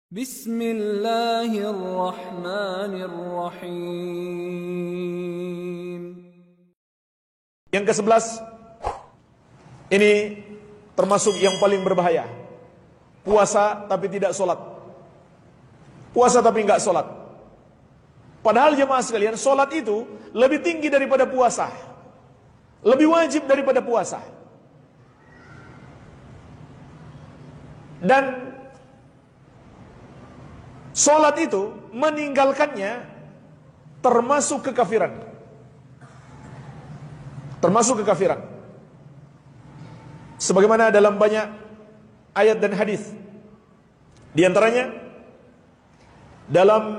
Bismillahirrahmanirrahim. Yang ke-11, ini termasuk yang paling berbahaya. Puasa tapi tidak sholat. Puasa tapi enggak sholat. Padahal jemaah sekalian, sholat itu lebih tinggi daripada puasa, lebih wajib daripada puasa. Dan sholat itu meninggalkannya termasuk kekafiran. Termasuk kekafiran. Sebagaimana dalam banyak ayat dan hadis. Di antaranya dalam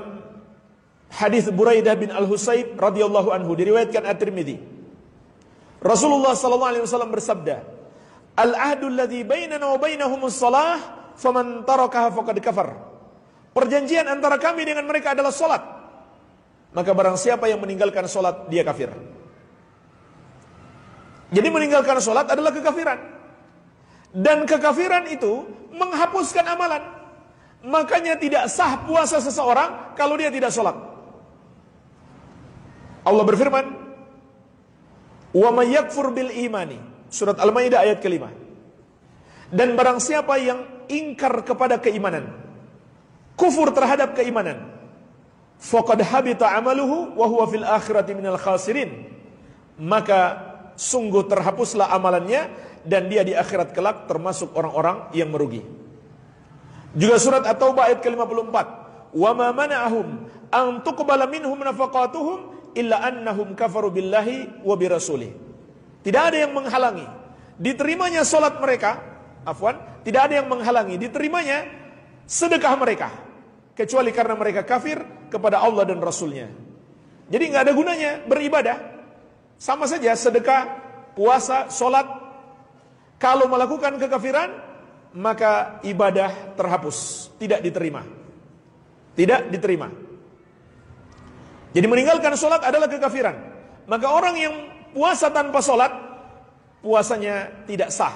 hadis Buraidah bin Al-Husayb radhiyallahu anhu diriwayatkan At-Tirmidzi. Rasulullah sallallahu alaihi wasallam bersabda, "Al-ahdu alladhi bainana wa bainahumus shalah, faman tarakaha faqad kafar." Perjanjian antara kami dengan mereka adalah salat. Maka barang siapa yang meninggalkan salat, dia kafir. Jadi meninggalkan salat adalah kekafiran. Dan kekafiran itu menghapuskan amalan. Makanya tidak sah puasa seseorang kalau dia tidak salat. Allah berfirman, "Wa may yakfur bil imani." Surat Al-Maidah ayat ke-5. Dan barang siapa yang ingkar kepada keimanan, kufur terhadap keimanan, faqad habita amaluhu wa huwa fil akhirati minal khasirin. Maka sungguh terhapuslah amalannya dan dia di akhirat kelak termasuk orang-orang yang merugi. Juga surat At-Taubah ayat ke-54, "Wa ma mana'ahum an tuqbala minhum nafaqatuhum illa annahum kafaru billahi wa birasulihi." Tidak ada yang menghalangi diterimanya salat mereka, tidak ada yang menghalangi diterimanya sedekah mereka kecuali karena mereka kafir kepada Allah dan Rasulnya. Jadi nggak ada gunanya beribadah. Sama saja sedekah, puasa, salat. Kalau melakukan kekafiran, maka ibadah terhapus, tidak diterima. Tidak diterima. Jadi meninggalkan salat adalah kekafiran. Maka orang yang puasa tanpa salat, puasanya tidak sah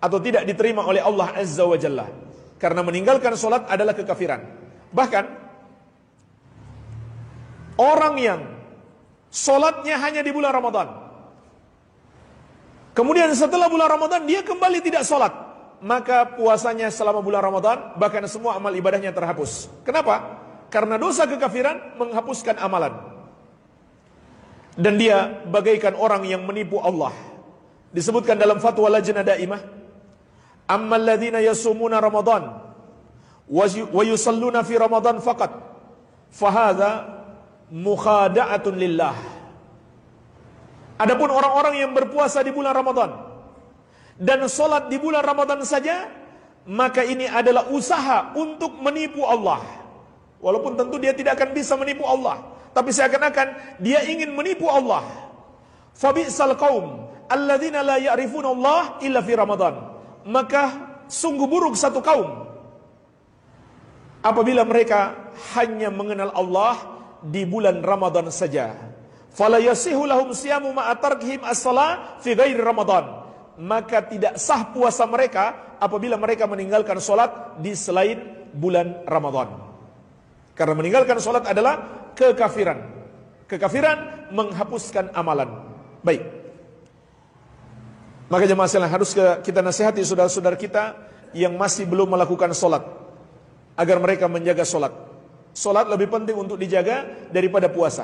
atau tidak diterima oleh Allah Azza wa Jalla. Karena meninggalkan salat adalah kekafiran. Bahkan orang yang salatnya hanya di bulan Ramadan, kemudian setelah bulan Ramadan dia kembali tidak salat, maka puasanya selama bulan Ramadan, bahkan semua amal ibadahnya terhapus. Kenapa? Karena dosa kekafiran menghapuskan amalan. Dan dia bagaikan orang yang menipu Allah. Disebutkan dalam fatwa Lajnah Daimah, "Ammal ladzina yasumuna Ramadan wa yusalluna fi Ramadan faqat, fahadza mukhada'atun lillah." Adapun orang-orang yang berpuasa di bulan Ramadan dan salat di bulan Ramadan saja, maka ini adalah usaha untuk menipu Allah. Walaupun tentu dia tidak akan bisa menipu Allah, tapi seakan-akan dia ingin menipu Allah. Fabi'sal qaum alladzina la ya'rifuna Allah illa fi Ramadan. Maka sungguh buruk satu kaum apabila mereka hanya mengenal Allah di bulan Ramadan saja. Fala yasihu lahum siyamu ma'a tarkihim as-shalah fi ghairi Ramadan. Maka tidak sah puasa mereka apabila mereka meninggalkan salat di selain bulan Ramadan. Karena meninggalkan salat adalah kekafiran. Kekafiran menghapuskan amalan. Baik. Maka jemaah sekalian, harus kita nasihati saudara-saudara kita yang masih belum melakukan salat agar mereka menjaga salat. Salat lebih penting untuk dijaga daripada puasa.